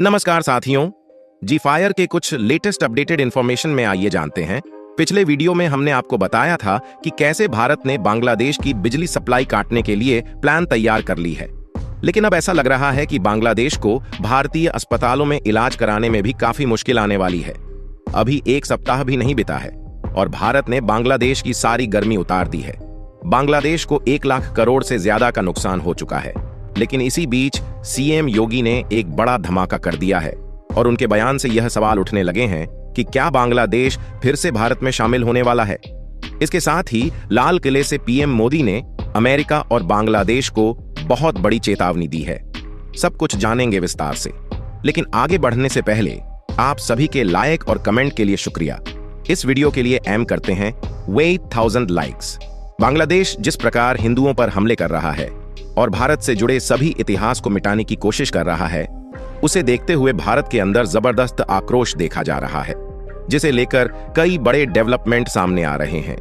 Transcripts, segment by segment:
नमस्कार साथियों, जी फायर के कुछ लेटेस्ट अपडेटेड इंफॉर्मेशन में आइए जानते हैं। पिछले वीडियो में हमने आपको बताया था कि कैसे भारत ने बांग्लादेश की बिजली सप्लाई काटने के लिए प्लान तैयार कर ली है, लेकिन अब ऐसा लग रहा है कि बांग्लादेश को भारतीय अस्पतालों में इलाज कराने में भी काफी मुश्किल आने वाली है। अभी एक सप्ताह भी नहीं बीता है और भारत ने बांग्लादेश की सारी गर्मी उतार दी है। बांग्लादेश को 1 लाख करोड़ से ज्यादा का नुकसान हो चुका है, लेकिन इसी बीच सीएम योगी ने एक बड़ा धमाका कर दिया है और उनके बयान से यह सवाल उठने लगे हैं कि क्या बांग्लादेश फिर से भारत में शामिल होने वाला है। इसके साथ ही लाल किले से पीएम मोदी ने अमेरिका और बांग्लादेश को बहुत बड़ी चेतावनी दी है। सब कुछ जानेंगे विस्तार से, लेकिन आगे बढ़ने से पहले आप सभी के लाइक और कमेंट के लिए शुक्रिया। इस वीडियो के लिए एम करते हैं 8,000 लाइक्स। बांग्लादेश जिस प्रकार हिंदुओं पर हमले कर रहा है और भारत से जुड़े सभी इतिहास को मिटाने की कोशिश कर रहा है, उसे देखते हुए भारत के अंदर जबरदस्त आक्रोश देखा जा रहा है, जिसे लेकर कई बड़े डेवलपमेंट सामने आ रहे हैं।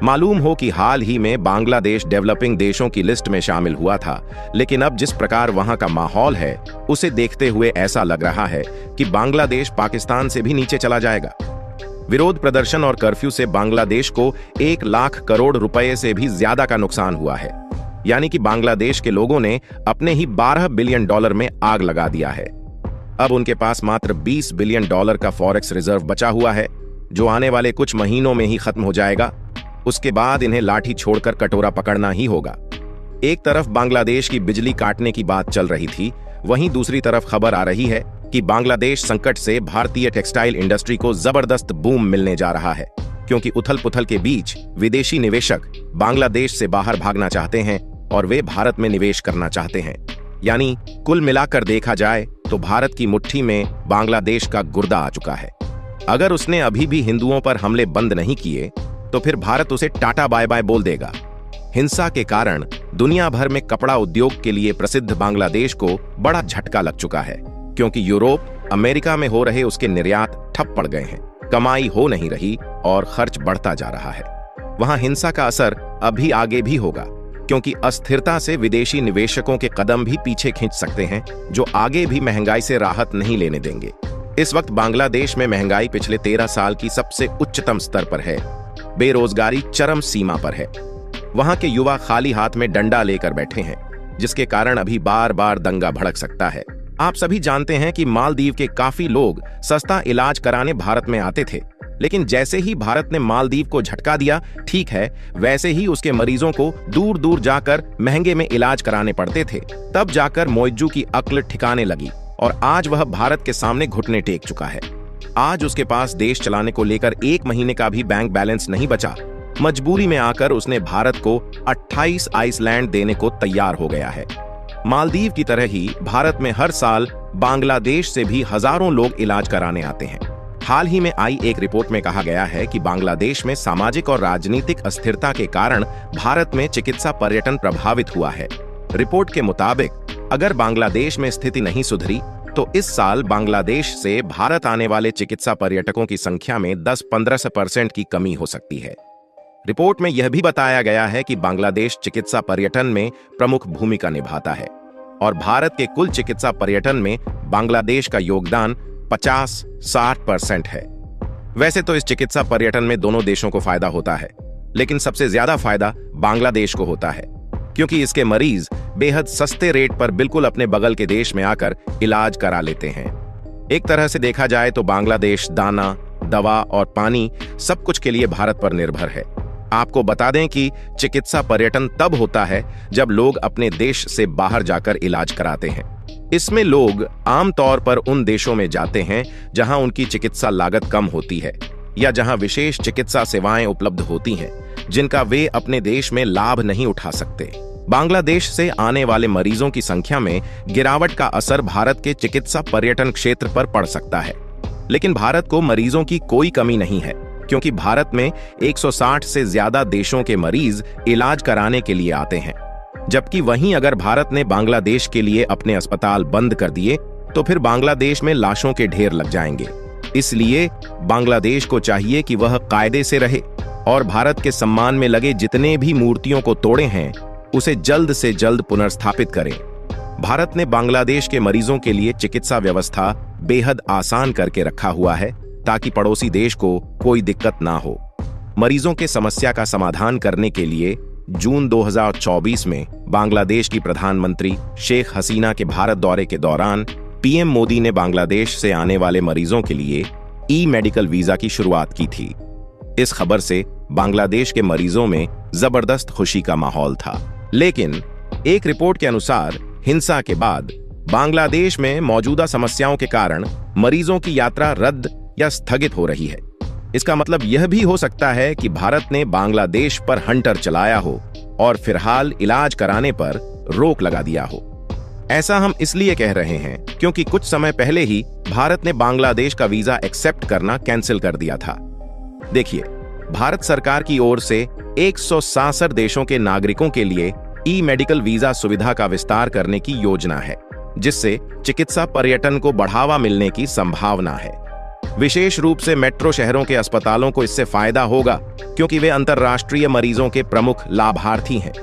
मालूम हो कि हाल ही में बांग्लादेश डेवलपिंग देशों की लिस्ट में शामिल हुआ था, लेकिन अब जिस प्रकार वहां का माहौल है, उसे देखते हुए ऐसा लग रहा है कि बांग्लादेश पाकिस्तान से भी नीचे चला जाएगा। विरोध प्रदर्शन और कर्फ्यू से बांग्लादेश को 1 लाख करोड़ रुपए से भी ज्यादा का नुकसान हुआ है, यानी कि बांग्लादेश के लोगों ने अपने ही $12 बिलियन में आग लगा दिया है। अब उनके पास मात्र $20 बिलियन का फॉरेक्स रिजर्व बचा हुआ है, जो आने वाले कुछ महीनों में ही खत्म हो जाएगा। उसके बाद इन्हें लाठी छोड़कर कटोरा पकड़ना ही होगा। एक तरफ बांग्लादेश की बिजली काटने की बात चल रही थी, वहीं दूसरी तरफ खबर आ रही है कि बांग्लादेश संकट से भारतीय टेक्सटाइल इंडस्ट्री को जबरदस्त बूम मिलने जा रहा है, क्योंकि उथल पुथल के बीच विदेशी निवेशक बांग्लादेश से बाहर भागना चाहते हैं और वे भारत में निवेश करना चाहते हैं। यानी कुल मिलाकर देखा जाए तो भारत की मुट्ठी में बांग्लादेश का गुर्दा आ चुका है। अगर उसने अभी भी हिंदुओं पर हमले बंद नहीं किए तो फिर भारत उसे टाटा बाय बाय बोल देगा। हिंसा के कारण दुनिया भर में कपड़ा उद्योग के लिए प्रसिद्ध बांग्लादेश को बड़ा झटका लग चुका है, क्योंकि यूरोप, अमेरिका में हो रहे उसके निर्यात ठप पड़ गए हैं, कमाई हो नहीं रही और खर्च बढ़ता जा रहा है। वहां हिंसा का असर अभी आगे भी होगा, क्योंकि अस्थिरता से विदेशी निवेशकों के कदम भी पीछे खींच सकते हैं, जो आगे भी महंगाई से राहत नहीं लेने देंगे। इस वक्त बांग्लादेश में महंगाई पिछले 13 साल की सबसे उच्चतम स्तर पर है। बेरोजगारी चरम सीमा पर है। वहां के युवा खाली हाथ में डंडा लेकर बैठे हैं, जिसके कारण अभी बार बार दंगा भड़क सकता है। आप सभी जानते हैं कि मालदीव के काफी लोग सस्ता इलाज कराने भारत में आते थे, लेकिन जैसे ही भारत ने मालदीव को झटका दिया, ठीक है, वैसे ही उसके मरीजों को दूर दूर जाकर महंगे में इलाज कराने पड़ते थे। तब जाकर मौजू की अक्ल ठिकाने लगी और आज वह भारत के सामने घुटने टेक चुका है। आज उसके पास देश चलाने को लेकर 1 महीने का भी बैंक बैलेंस नहीं बचा। मजबूरी में आकर उसने भारत को 28 आइसलैंड देने को तैयार हो गया है। मालदीव की तरह ही भारत में हर साल बांग्लादेश से भी हजारों लोग इलाज कराने आते हैं। हाल ही में आई एक रिपोर्ट में कहा गया है कि बांग्लादेश में सामाजिक और राजनीतिक अस्थिरता के कारण भारत में चिकित्सा पर्यटन प्रभावित हुआ है। रिपोर्ट के मुताबिक अगर बांग्लादेश में स्थिति नहीं सुधरी तो इस साल बांग्लादेश से भारत आने वाले चिकित्सा पर्यटकों की संख्या में 10-15% की कमी हो सकती है। रिपोर्ट में यह भी बताया गया है कि बांग्लादेश चिकित्सा पर्यटन में प्रमुख भूमिका निभाता है और भारत के कुल चिकित्सा पर्यटन में बांग्लादेश का योगदान 50-60% है। वैसे तो इस चिकित्सा पर्यटन में दोनों देशों को फायदा होता है, लेकिन सबसे ज्यादा फायदा बांग्लादेश को होता है, क्योंकि इसके मरीज बेहद सस्ते रेट पर बिल्कुल अपने बगल के देश में आकर इलाज करा लेते हैं। एक तरह से देखा जाए तो बांग्लादेश दाना, दवा और पानी सब कुछ के लिए भारत पर निर्भर है। आपको बता दें कि चिकित्सा पर्यटन तब होता है जब लोग अपने देश से बाहर जाकर इलाज कराते हैं। इसमें लोग आमतौर पर उन देशों में जाते हैं जहां उनकी चिकित्सा लागत कम होती है या जहां विशेष चिकित्सा सेवाएं उपलब्ध होती हैं, जिनका वे अपने देश में लाभ नहीं उठा सकते। बांग्लादेश से आने वाले मरीजों की संख्या में गिरावट का असर भारत के चिकित्सा पर्यटन क्षेत्र पर पड़ सकता है, लेकिन भारत को मरीजों की कोई कमी नहीं है, क्योंकि भारत में 160 से ज्यादा देशों के मरीज इलाज कराने के लिए आते हैं। जबकि वहीं अगर भारत ने बांग्लादेश के लिए अपने अस्पताल बंद कर दिए तो फिर बांग्लादेश में लाशों के ढेर लग जाएंगे। इसलिए बांग्लादेश को चाहिए कि वह कायदे से रहे और भारत के सम्मान में लगे जितने भी मूर्तियों को तोड़े हैं उसे जल्द से जल्द पुनर्स्थापित करें। भारत ने बांग्लादेश के मरीजों के लिए चिकित्सा व्यवस्था बेहद आसान करके रखा हुआ है ताकि पड़ोसी देश को कोई दिक्कत ना हो। मरीजों के समस्या का समाधान करने के लिए जून 2024 में बांग्लादेश की प्रधानमंत्री शेख हसीना के भारत दौरे के दौरान पीएम मोदी ने बांग्लादेश से आने वाले मरीजों के लिए ई मेडिकल वीजा की शुरुआत की थी। इस खबर से बांग्लादेश के मरीजों में जबरदस्त खुशी का माहौल था। लेकिन एक रिपोर्ट के अनुसार हिंसा के बाद बांग्लादेश में मौजूदा समस्याओं के कारण मरीजों की यात्रा रद्द या स्थगित हो रही है। इसका मतलब यह भी हो सकता है कि भारत ने बांग्लादेश पर हंटर चलाया हो और फिलहाल इलाज कराने पर रोक लगा दिया हो। ऐसा हम इसलिए कह रहे हैं क्योंकि कुछ समय पहले ही भारत ने बांग्लादेश का वीजा एक्सेप्ट करना कैंसिल कर दिया था। देखिए, भारत सरकार की ओर से 166 देशों के नागरिकों के लिए ई मेडिकल वीजा सुविधा का विस्तार करने की योजना है, जिससे चिकित्सा पर्यटन को बढ़ावा मिलने की संभावना है। विशेष रूप से मेट्रो शहरों के अस्पतालों को इससे फायदा होगा क्योंकि वे अंतर्राष्ट्रीय मरीजों के प्रमुख लाभार्थी हैं।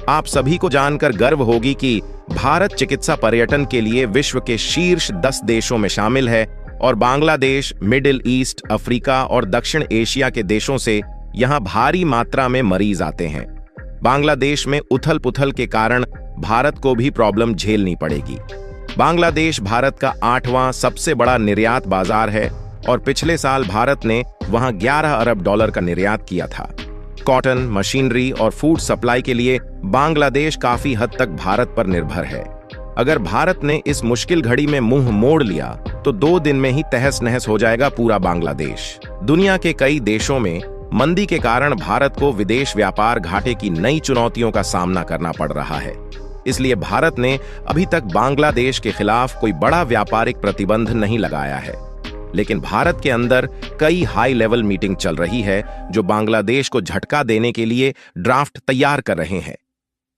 आप सभी को जानकर गर्व होगी कि भारत चिकित्सा पर्यटन के लिए विश्व के शीर्ष 10 देशों में शामिल है और बांग्लादेश, मिडिल ईस्ट, अफ्रीका और दक्षिण एशिया के देशों से यहां भारी मात्रा में मरीज आते हैं। बांग्लादेश में उथल पुथल के कारण भारत को भी प्रॉब्लम झेलनी पड़ेगी। बांग्लादेश भारत का 8वां सबसे बड़ा निर्यात बाजार है और पिछले साल भारत ने वहां 11 अरब डॉलर का निर्यात किया था। कॉटन, मशीनरी और फूड सप्लाई के लिए बांग्लादेश काफी हद तक भारत पर निर्भर है। अगर भारत ने इस मुश्किल घड़ी में मुंह मोड़ लिया तो 2 दिन में ही तहस नहस हो जाएगा पूरा बांग्लादेश। दुनिया के कई देशों में मंदी के कारण भारत को विदेश व्यापार घाटे की नई चुनौतियों का सामना करना पड़ रहा है। इसलिए भारत ने अभी तक बांग्लादेश के खिलाफ कोई बड़ा व्यापारिक प्रतिबंध नहीं लगाया है। लेकिन भारत के अंदर कई हाई लेवल मीटिंग चल रही है जो बांग्लादेश को झटका देने के लिए ड्राफ्ट तैयार कर रहे हैं।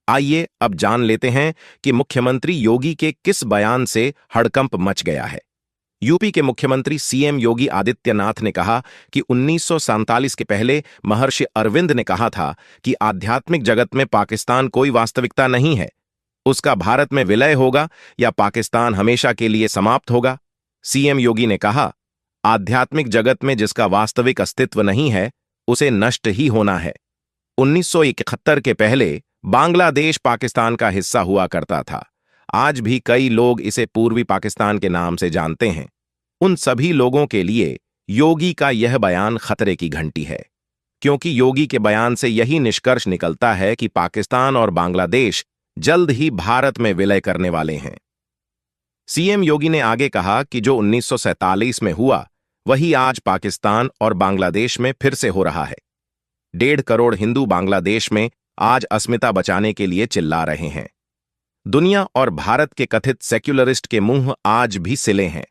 आइए अब जान लेते हैं कि मुख्यमंत्री योगी के किस बयान से हड़कंप मच गया है। यूपी के मुख्यमंत्री सीएम योगी आदित्यनाथ ने कहा कि 1947 के पहले महर्षि अरविंद ने कहा था कि आध्यात्मिक जगत में पाकिस्तान कोई वास्तविकता नहीं है, उसका भारत में विलय होगा या पाकिस्तान हमेशा के लिए समाप्त होगा। सीएम योगी ने कहा, आध्यात्मिक जगत में जिसका वास्तविक अस्तित्व नहीं है उसे नष्ट ही होना है। 1971 के पहले बांग्लादेश पाकिस्तान का हिस्सा हुआ करता था। आज भी कई लोग इसे पूर्वी पाकिस्तान के नाम से जानते हैं। उन सभी लोगों के लिए योगी का यह बयान खतरे की घंटी है, क्योंकि योगी के बयान से यही निष्कर्ष निकलता है कि पाकिस्तान और बांग्लादेश जल्द ही भारत में विलय करने वाले हैं। सीएम योगी ने आगे कहा कि जो 1947 में हुआ वही आज पाकिस्तान और बांग्लादेश में फिर से हो रहा है। 1.5 करोड़ हिंदू बांग्लादेश में आज अस्मिता बचाने के लिए चिल्ला रहे हैं। दुनिया और भारत के कथित सेक्युलरिस्ट के मुंह आज भी सिले हैं।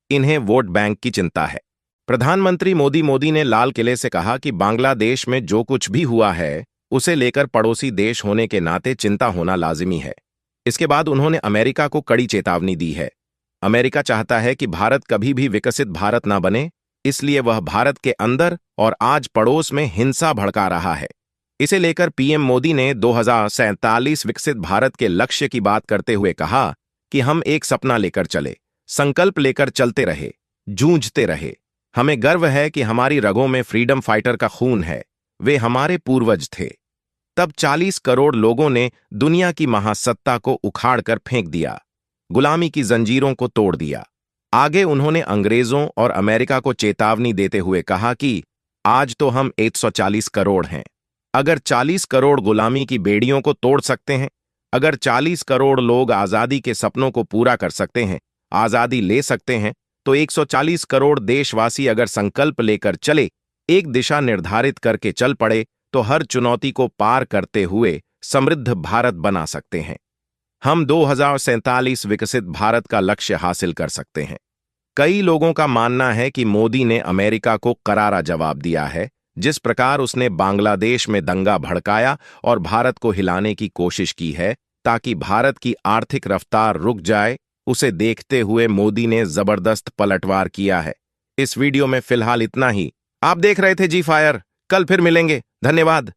इन्हें वोट बैंक की चिंता है। प्रधानमंत्री मोदी ने लाल किले से कहा कि बांग्लादेश में जो कुछ भी हुआ है उसे लेकर पड़ोसी देश होने के नाते चिंता होना लाजिमी है। इसके बाद उन्होंने अमेरिका को कड़ी चेतावनी दी है। अमेरिका चाहता है कि भारत कभी भी विकसित भारत न बने, इसलिए वह भारत के अंदर और आज पड़ोस में हिंसा भड़का रहा है। इसे लेकर पीएम मोदी ने 2047 विकसित भारत के लक्ष्य की बात करते हुए कहा कि हम एक सपना लेकर चले, संकल्प लेकर चलते रहे, जूझते रहे। हमें गर्व है कि हमारी रगों में फ्रीडम फाइटर का खून है, वे हमारे पूर्वज थे। तब 40 करोड़ लोगों ने दुनिया की महासत्ता को उखाड़कर फेंक दिया, गुलामी की जंजीरों को तोड़ दिया। आगे उन्होंने अंग्रेजों और अमेरिका को चेतावनी देते हुए कहा कि आज तो हम 140 करोड़ हैं। अगर 40 करोड़ गुलामी की बेड़ियों को तोड़ सकते हैं, अगर 40 करोड़ लोग आजादी के सपनों को पूरा कर सकते हैं, आजादी ले सकते हैं, तो 140 करोड़ देशवासी अगर संकल्प लेकर चले, एक दिशा निर्धारित करके चल पड़े, तो हर चुनौती को पार करते हुए समृद्ध भारत बना सकते हैं। हम 2047 विकसित भारत का लक्ष्य हासिल कर सकते हैं। कई लोगों का मानना है कि मोदी ने अमेरिका को करारा जवाब दिया है। जिस प्रकार उसने बांग्लादेश में दंगा भड़काया और भारत को हिलाने की कोशिश की है ताकि भारत की आर्थिक रफ्तार रुक जाए, उसे देखते हुए मोदी ने जबरदस्त पलटवार किया है। इस वीडियो में फिलहाल इतना ही। आप देख रहे थे जी फायर। कल फिर मिलेंगे। धन्यवाद।